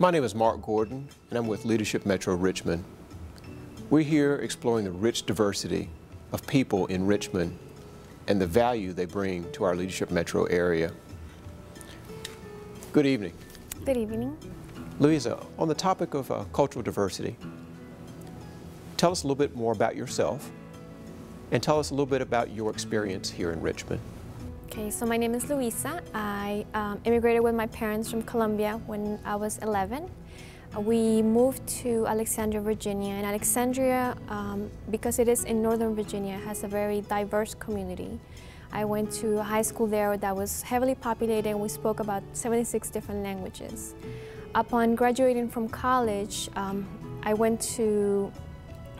My name is Mark Gordon, and I'm with Leadership Metro Richmond. We're here exploring the rich diversity of people in Richmond and the value they bring to our Leadership Metro area. Good evening. Good evening. Louisa, on the topic of cultural diversity, tell us a little bit more about yourself and tell us a little bit about your experience here in Richmond. Okay, so my name is Louisa. I immigrated with my parents from Colombia when I was 11. We moved to Alexandria, Virginia, and Alexandria, because it is in Northern Virginia, has a very diverse community. I went to a high school there that was heavily populated, and we spoke about 76 different languages. Upon graduating from college, I went to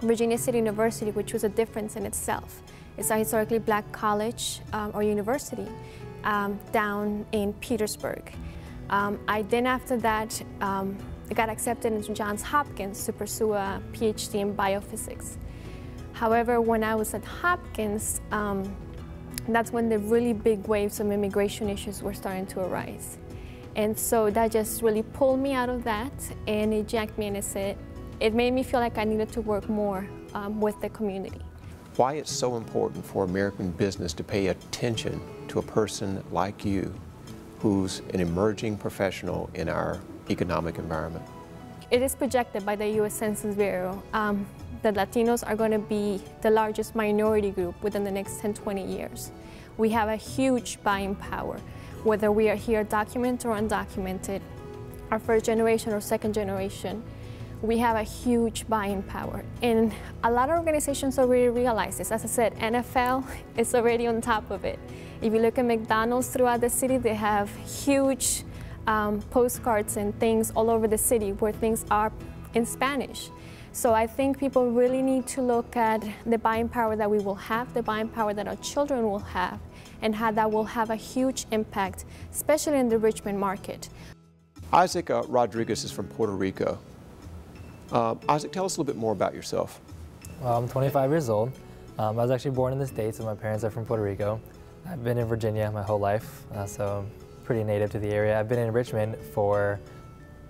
Virginia City University, which was a difference in itself. It's a historically black college or university down in Petersburg. I then after that got accepted into Johns Hopkins to pursue a PhD in biophysics. However, when I was at Hopkins, that's when the really big waves of immigration issues were starting to arise. And so that just really pulled me out of that, and it jacked me, and it made me feel like I needed to work more with the community. Why it's so important for American business to pay attention to a person like you who's an emerging professional in our economic environment. It is projected by the U.S. Census Bureau that Latinos are going to be the largest minority group within the next 10-20 years. We have a huge buying power, whether we are here documented or undocumented, our first generation or second generation. We have a huge buying power, and a lot of organizations already realize this. As I said, NFL is already on top of it. If you look at McDonald's throughout the city, they have huge postcards and things all over the city where things are in Spanish. So I think people really need to look at the buying power that we will have, the buying power that our children will have, and how that will have a huge impact, especially in the Richmond market. Isaac Rodriguez is from Puerto Rico. Isaac, tell us a little bit more about yourself. Well, I'm 25 years old. I was actually born in the States, and my parents are from Puerto Rico. I've been in Virginia my whole life, so I'm pretty native to the area. I've been in Richmond for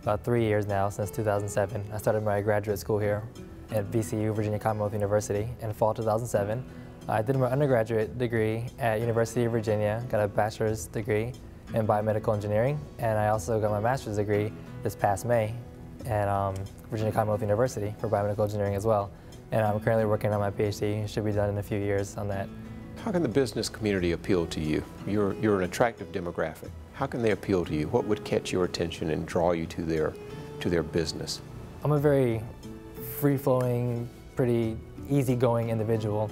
about 3 years now, since 2007. I started my graduate school here at VCU, Virginia Commonwealth University, in fall 2007. I did my undergraduate degree at University of Virginia, got a bachelor's degree in biomedical engineering, and I also got my master's degree this past May at Virginia Commonwealth University for biomedical engineering as well. And I'm currently working on my PhD. It should be done in a few years on that. How can the business community appeal to you? You're an attractive demographic. How can they appeal to you? What would catch your attention and draw you to their business? I'm a very free-flowing, pretty easygoing individual,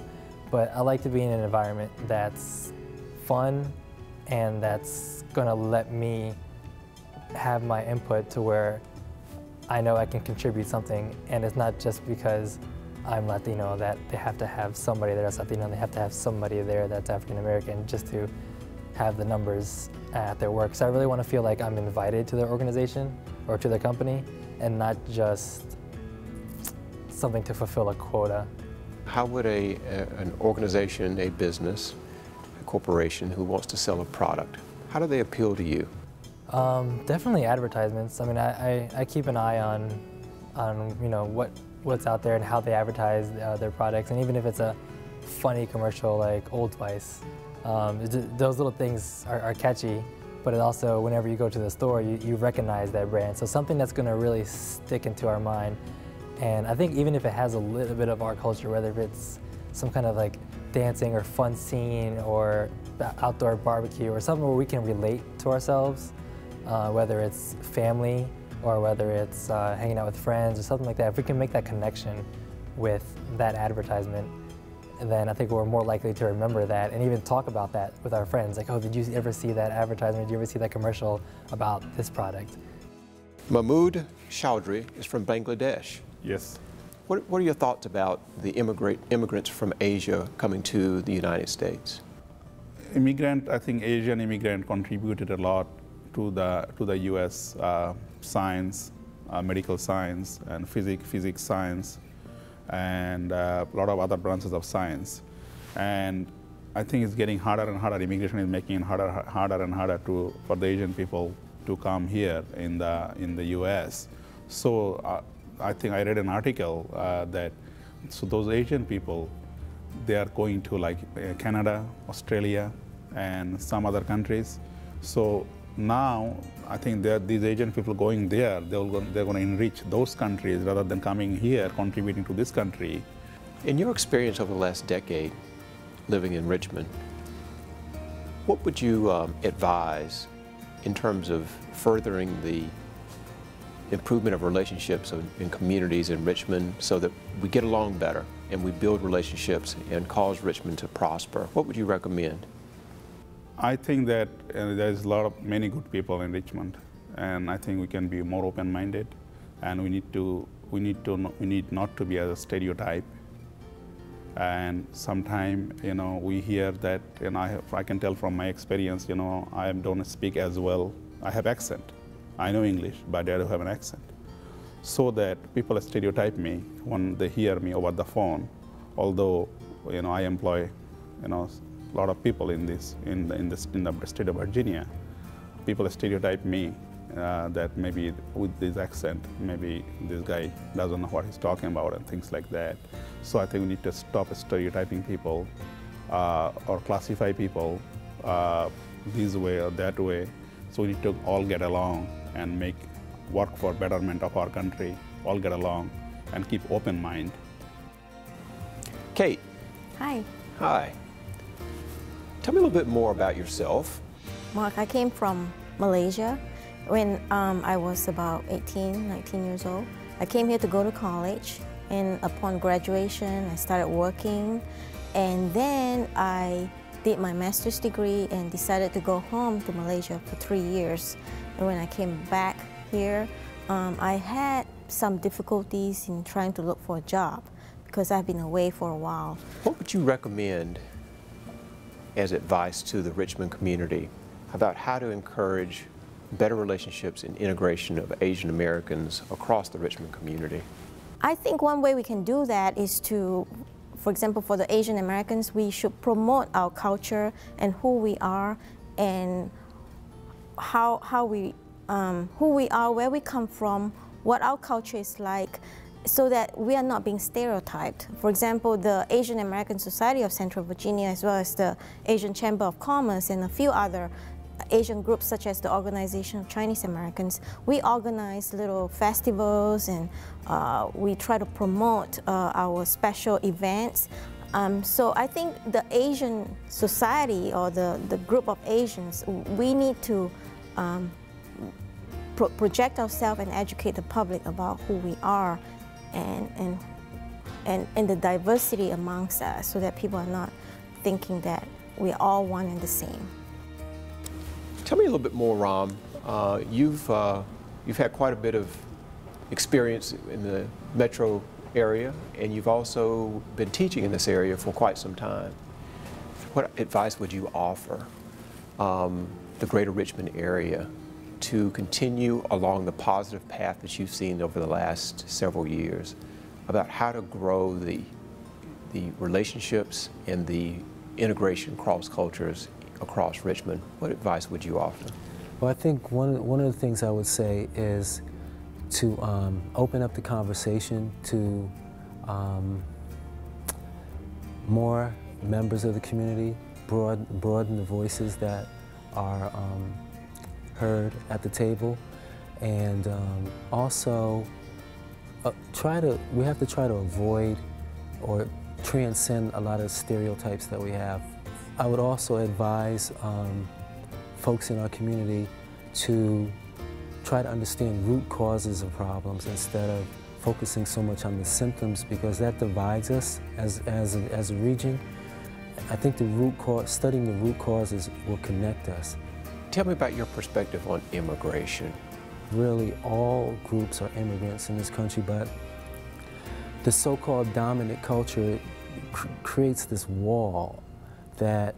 but I like to be in an environment that's fun and that's gonna let me have my input to where I know I can contribute something, and it's not just because I'm Latino that they have to have somebody there that's Latino, they have to have somebody there that's African American just to have the numbers at their work. So I really want to feel like I'm invited to their organization or to their company and not just something to fulfill a quota. How would an organization, a business, a corporation who wants to sell a product, how do they appeal to you? Definitely advertisements. I mean, I keep an eye on you know what's out there and how they advertise their products, and even if it's a funny commercial like Old Spice, those little things are catchy. But it also, whenever you go to the store, you recognize that brand. So something that's going to really stick into our mind. And I think even if it has a little bit of our culture, whether it's some kind of like dancing or fun scene or outdoor barbecue or something where we can relate to ourselves. Whether it's family or whether it's hanging out with friends or something like that, if we can make that connection with that advertisement, then I think we're more likely to remember that and even talk about that with our friends. Like, oh, did you ever see that advertisement? Did you ever see that commercial about this product? Mahmood Chaudhary is from Bangladesh. Yes. What are your thoughts about the immigrants from Asia coming to the United States? I think Asian immigrant contributed a lot to the U.S. Science, medical science, and physics science, and a lot of other branches of science. And I think it's getting harder and harder. Immigration is making it harder and harder for the Asian people to come here in the U.S. So I think I read an article that those Asian people, they are going to like Canada, Australia, and some other countries. So now I think that these Asian people going there, they're going to enrich those countries rather than coming here contributing to this country. In your experience over the last decade living in Richmond, what would you advise in terms of furthering the improvement of relationships in communities in Richmond so that we get along better and we build relationships and cause Richmond to prosper? What would you recommend? I think that there's many good people in Richmond, and I think we can be more open-minded, and we need not to be a stereotype. And sometimes, we hear that, I can tell from my experience, I don't speak as well. I have accent. I know English, but I don't have an accent. So that people stereotype me when they hear me over the phone, although, I employ, a lot of people in the state of Virginia. People stereotype me that maybe with this accent, maybe this guy doesn't know what he's talking about and things like that. So I think we need to stop stereotyping people or classify people this way or that way. So we need to all get along and work for betterment of our country, all get along and keep open mind. Kate. Hi. Hi. Tell me a little bit more about yourself. Mark, I came from Malaysia when I was about 18, 19 years old. I came here to go to college, and upon graduation, I started working, and then I did my master's degree and decided to go home to Malaysia for 3 years. And when I came back here, I had some difficulties in trying to look for a job because I've been away for a while. What would you recommend as advice to the Richmond community about how to encourage better relationships and integration of Asian Americans across the Richmond community? I think one way we can do that is to, for example, for the Asian Americans, we should promote our culture and who we are and who we are, where we come from, what our culture is like, so that we are not being stereotyped. For example, the Asian American Society of Central Virginia, as well as the Asian Chamber of Commerce and a few other Asian groups such as the Organization of Chinese Americans, we organize little festivals and we try to promote our special events. So I think the Asian society or the group of Asians, we need to project ourselves and educate the public about who we are and the diversity amongst us, so that people are not thinking that we're all one and the same. Tell me a little bit more, Ram. You've had quite a bit of experience in the metro area, and you've also been teaching in this area for quite some time. What advice would you offer the greater Richmond area to continue along the positive path that you've seen over the last several years about how to grow the relationships and the integration across cultures across Richmond? What advice would you offer? Well, I think one of the things I would say is to open up the conversation to more members of the community, broaden the voices that are heard at the table, and also we have to try to avoid or transcend a lot of stereotypes that we have. I would also advise folks in our community to try to understand root causes of problems instead of focusing so much on the symptoms, because that divides us as a region. I think studying the root causes will connect us. Tell me about your perspective on immigration. Really, all groups are immigrants in this country, but the so-called dominant culture creates this wall that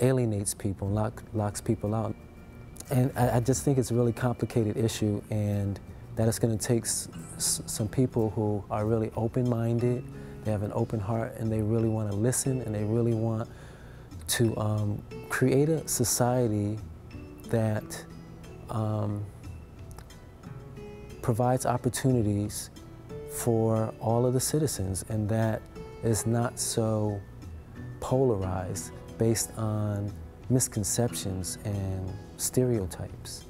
alienates people, locks people out. And I just think it's a really complicated issue, and that it's going to take some people who are really open-minded, they have an open heart, and they really want to listen, and they really want to create a society that provides opportunities for all of the citizens, and that is not so polarized based on misconceptions and stereotypes.